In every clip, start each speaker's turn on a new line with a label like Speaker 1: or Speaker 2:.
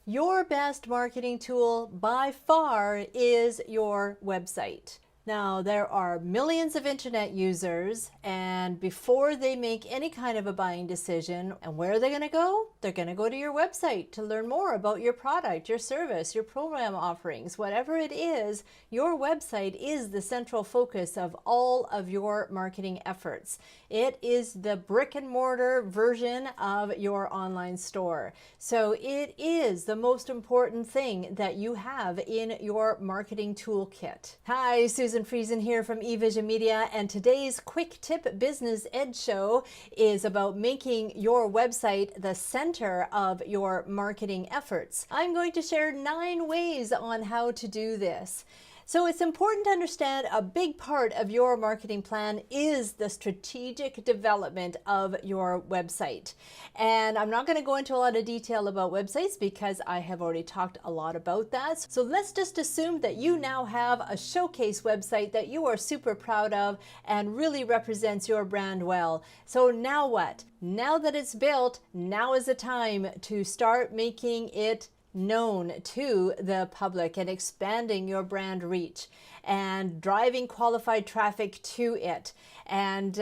Speaker 1: Your best marketing tool by far is your website. Now, there are millions of internet users, and before they make any kind of a buying decision, and where are they going to go? They're going to go to your website to learn more about your product, your service, your program offerings, whatever it is. Your website is the central focus of all of your marketing efforts. It is the brick and mortar version of your online store. So it is the most important thing that you have in your marketing toolkit. Hi, Susan Friesen here from eVision Media, and today's Quick Tip Business Ed Show is about making your website the center of your marketing efforts. I'm going to share 9 ways on how to do this. So it's important to understand a big part of your marketing plan is the strategic development of your website. And I'm not going to go into a lot of detail about websites because I have already talked a lot about that. So let's just assume that you now have a showcase website that you are super proud of and really represents your brand well. So now what? Now that it's built, now is the time to start making it known to the public and expanding your brand reach and driving qualified traffic to it. And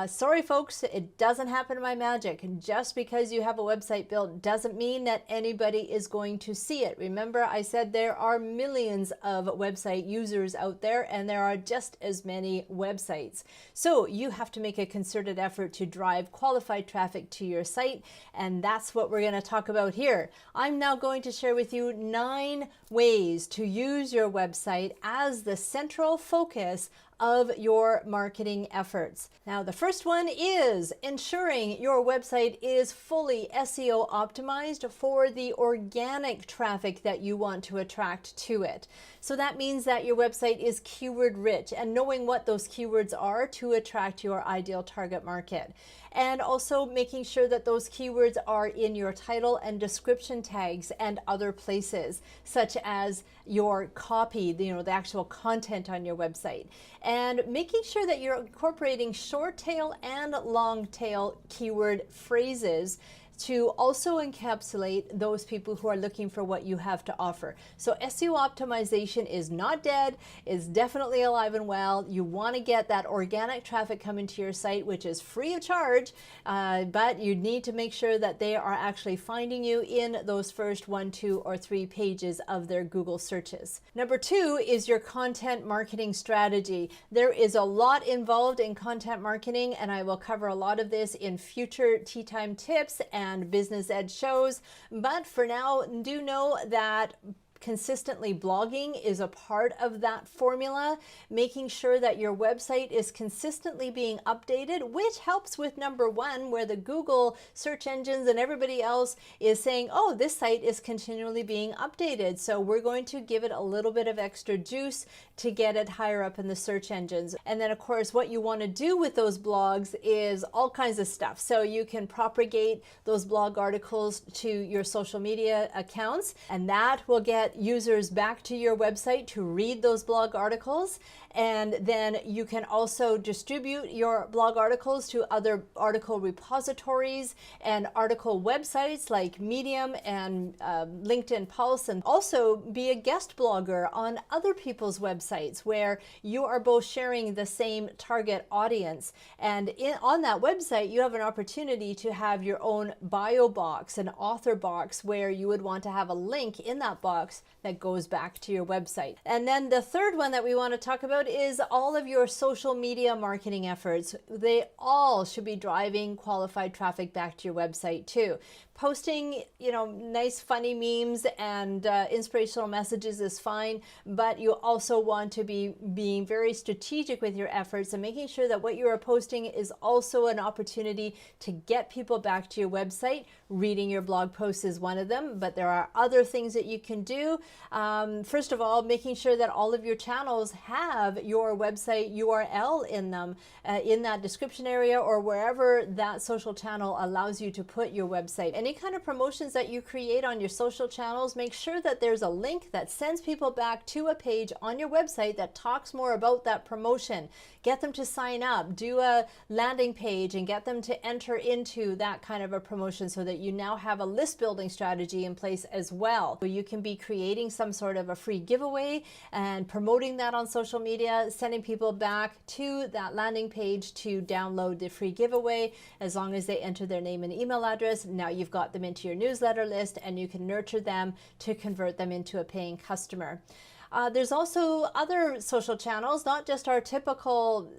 Speaker 1: sorry folks, it doesn't happen by magic. Just because you have a website built doesn't mean that anybody is going to see it. Remember, I said there are millions of website users out there, and there are just as many websites. So you have to make a concerted effort to drive qualified traffic to your site, and that's what we're going to talk about here. I'm now going to share with you 9 ways to use your website as the central focus of your marketing efforts. Now, the first one is ensuring your website is fully SEO optimized for the organic traffic that you want to attract to it. So that means that your website is keyword rich and knowing what those keywords are to attract your ideal target market. And also making sure that those keywords are in your title and description tags and other places, such as your copy, the actual content on your website. And making sure that you're incorporating short tail and long tail keyword phrases to also encapsulate those people who are looking for what you have to offer. So SEO optimization is not dead, is definitely alive and well. You want to get that organic traffic coming to your site, which is free of charge, but you need to make sure that they are actually finding you in those first 1, 2, or 3 pages of their Google searches. Number 2 is your content marketing strategy. There is a lot involved in content marketing, and I will cover a lot of this in future Tea Time tips and business ed shows, but for now, do know that consistently blogging is a part of that formula, making sure that your website is consistently being updated, which helps with number 1, where the Google search engines and everybody else is saying, oh, this site is continually being updated. So we're going to give it a little bit of extra juice to get it higher up in the search engines. And then of course, what you want to do with those blogs is all kinds of stuff. So you can propagate those blog articles to your social media accounts, and that will get users back to your website to read those blog articles. And then you can also distribute your blog articles to other article repositories and article websites like Medium and LinkedIn Pulse, and also be a guest blogger on other people's websites where you are both sharing the same target audience. And on that website, you have an opportunity to have your own bio box, an author box, where you would want to have a link in that box that goes back to your website. And then the third one that we want to talk about is all of your social media marketing efforts. They all should be driving qualified traffic back to your website too. Posting, nice funny memes and inspirational messages is fine, but you also want to be being very strategic with your efforts and making sure that what you are posting is also an opportunity to get people back to your website. Reading your blog posts is one of them, but there are other things that you can do. First of all, making sure that all of your channels have your website URL in them, in that description area or wherever that social channel allows you to put your website. any kind of promotions that you create on your social channels, make sure that there's a link that sends people back to a page on your website that talks more about that promotion. Get them to sign up, do a landing page and get them to enter into that kind of a promotion so that you now have a list building strategy in place as well. So you can be creating some sort of a free giveaway and promoting that on social media, sending people back to that landing page to download the free giveaway. As long as they enter their name and email address, now you've got them into your newsletter list and you can nurture them to convert them into a paying customer. There's also other social channels, not just our typical,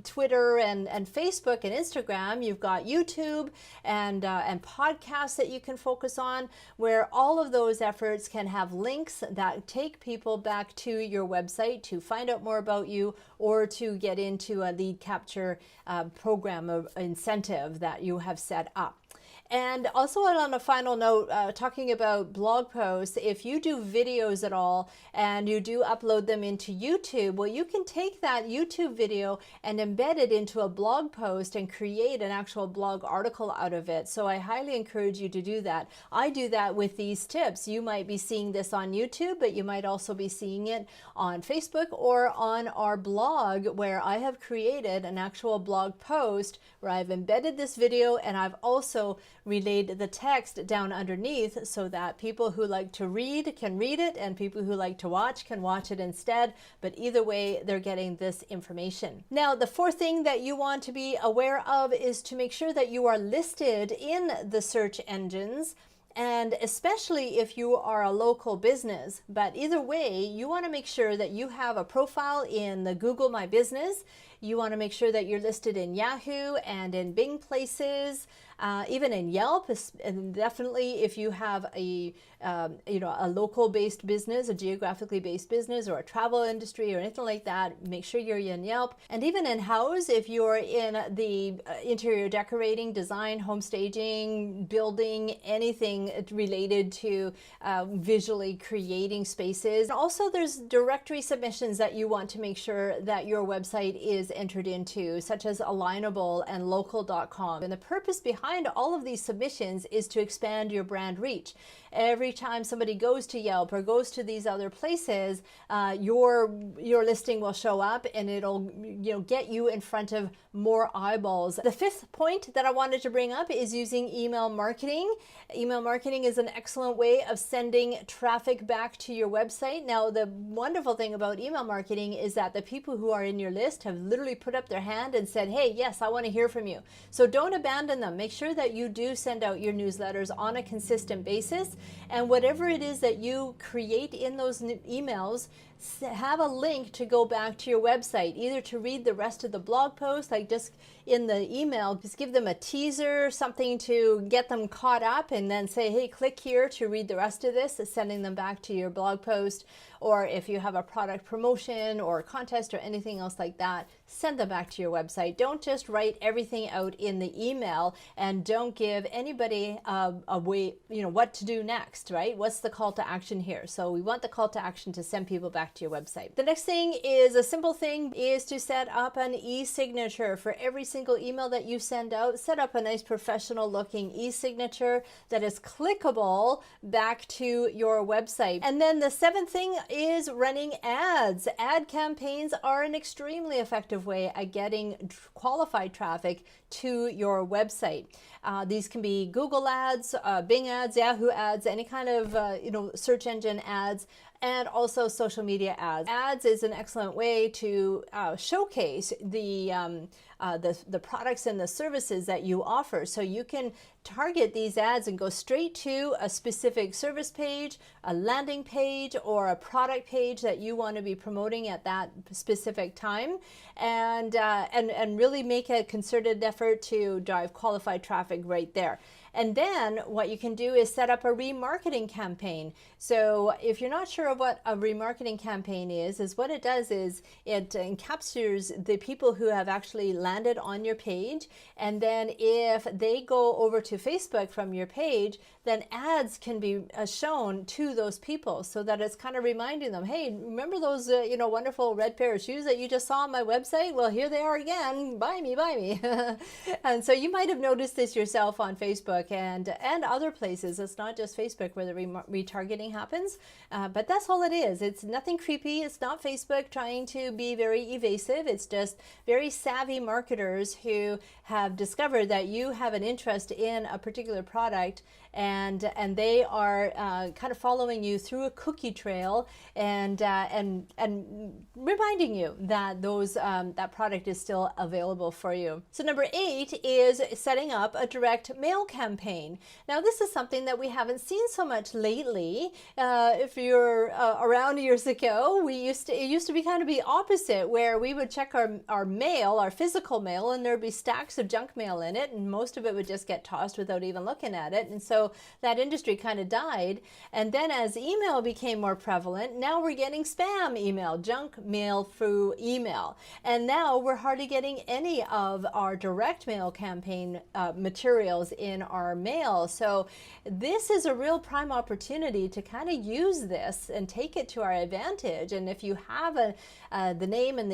Speaker 1: Twitter and Facebook and Instagram. You've got YouTube and podcasts that you can focus on, where all of those efforts can have links that take people back to your website to find out more about you or to get into a lead capture program of incentive that you have set up. And also on a final note, talking about blog posts, if you do videos at all and you do upload them into YouTube, well, you can take that YouTube video and embed it into a blog post and create an actual blog article out of it. So I highly encourage you to do that. I do that with these tips. You might be seeing this on YouTube, but you might also be seeing it on Facebook or on our blog, where I have created an actual blog post where I've embedded this video and I've also relayed the text down underneath so that people who like to read can read it and people who like to watch can watch it instead. But either way, they're getting this information. Now, the fourth thing that you want to be aware of is to make sure that you are listed in the search engines, and especially if you are a local business. But either way, you want to make sure that you have a profile in the Google My Business. You want to make sure that you're listed in Yahoo and in Bing places, even in Yelp, and definitely if you have a local-based business, a geographically based business, or a travel industry or anything like that, make sure you're in Yelp. And even in Houzz, if you're in the interior decorating, design, home staging, building, anything related to visually creating spaces. And also, there's directory submissions that you want to make sure that your website is entered into, such as Alignable and local.com. And the purpose behind all of these submissions is to expand your brand reach. Every time somebody goes to Yelp or goes to these other places, your listing will show up and it'll get you in front of more eyeballs. The fifth point that I wanted to bring up is using email marketing. Email marketing is an excellent way of sending traffic back to your website. Now, the wonderful thing about email marketing is that the people who are in your list have literally put up their hand and said, hey, yes, I want to hear from you. So don't abandon them. Make sure that you do send out your newsletters on a consistent basis. And whatever it is that you create in those emails, have a link to go back to your website, either to read the rest of the blog post, like just in the email, just give them a teaser, something to get them caught up, and then say, hey, click here to read the rest of this, sending them back to your blog post. Or if you have a product promotion or a contest or anything else like that, send them back to your website. Don't just write everything out in the email, and don't give anybody a way, what to do next, right? What's the call to action here? So we want the call to action to send people back to your website. The next thing is a simple thing, is to set up an e-signature for every single email that you send out. Set up a nice professional looking e-signature that is clickable back to your website. And then the seventh thing is running ads. Ad campaigns are an extremely effective way at getting qualified traffic to your website. These can be Google ads, Bing ads, Yahoo ads, any kind of search engine ads, and also social media ads. Ads is an excellent way to showcase the products and the services that you offer. So you can target these ads and go straight to a specific service page, a landing page, or a product page that you want to be promoting at that specific time, and really make a concerted effort to drive qualified traffic right there. And then what you can do is set up a remarketing campaign. So if you're not sure of what a remarketing campaign is what it does is it encapsulates the people who have actually landed on your page. And then if they go over to Facebook from your page, then ads can be shown to those people so that it's kind of reminding them, hey, remember those wonderful red pair of shoes that you just saw on my website? Well, here they are again. Buy me, buy me. And so you might have noticed this yourself on Facebook and other places. It's not just Facebook where the retargeting happens, but that's all it is. It's nothing creepy. It's not Facebook trying to be very evasive. It's just very savvy marketers who have discovered that you have an interest in a particular product, and they are kind of following you through a cookie trail and reminding you that that product is still available for you. So number 8 is setting up a direct mail campaign. Now this is something that we haven't seen so much lately. If you're around years ago, it used to be kind of the opposite, where we would check our mail, our physical mail, and there'd be stacks of junk mail in it, and most of it would just get tossed without even looking at it. And so that industry kind of died. And then as email became more prevalent, now we're getting spam email, junk mail through email. And now we're hardly getting any of our direct mail campaign materials in our mail. So this is a real prime opportunity to kind of use this and take it to our advantage. And if you have the name and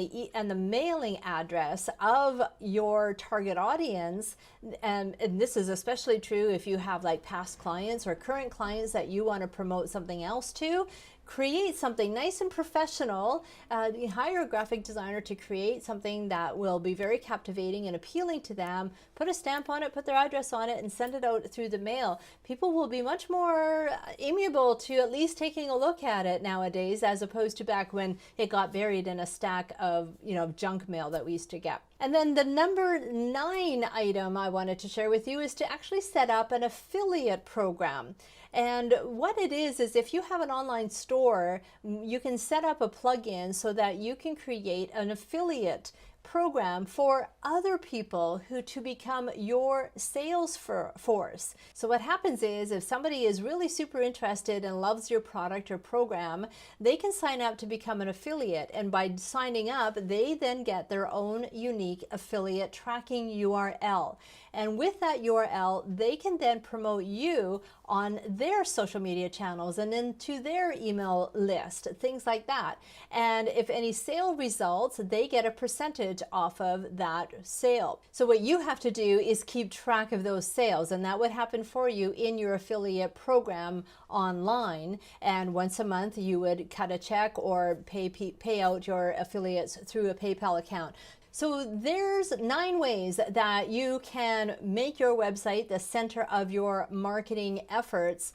Speaker 1: the mailing address of your target audience, and this is especially true if you have like past clients or current clients that you want to promote something else to, create something nice and professional. Hire a graphic designer to create something that will be very captivating and appealing to them. Put a stamp on it, put their address on it, and send it out through the mail. People will be much more amiable to at least taking a look at it nowadays, as opposed to back when it got buried in a stack of junk mail that we used to get. And then the number 9 item I wanted to share with you is to actually set up an affiliate program. And what it is if you have an online store, you can set up a plugin so that you can create an affiliate program for other people to become your sales force. So what happens is, if somebody is really super interested and loves your product or program, they can sign up to become an affiliate. And by signing up, they then get their own unique affiliate tracking URL. And with that URL, they can then promote you on their social media channels and into their email list, things like that. And if any sale results, they get a percentage off of that sale. So what you have to do is keep track of those sales, and that would happen for you in your affiliate program online. And once a month, you would cut a check or pay out your affiliates through a PayPal account. So there's 9 ways that you can make your website the center of your marketing efforts.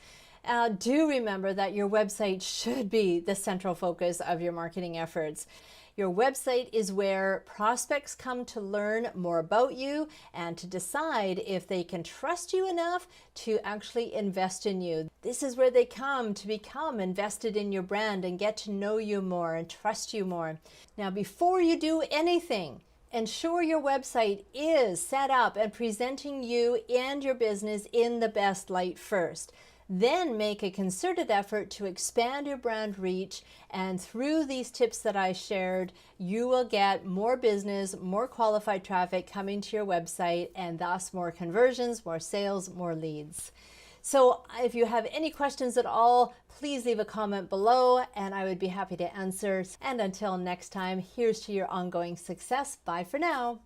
Speaker 1: Do remember that your website should be the central focus of your marketing efforts. Your website is where prospects come to learn more about you and to decide if they can trust you enough to actually invest in you. This is where they come to become invested in your brand and get to know you more and trust you more. Now, before you do anything, ensure your website is set up and presenting you and your business in the best light first. Then make a concerted effort to expand your brand reach, and through these tips that I shared, you will get more business, more qualified traffic coming to your website, and thus more conversions, more sales, more leads. So if you have any questions at all, please leave a comment below and I would be happy to answer. And until next time, here's to your ongoing success. Bye for now.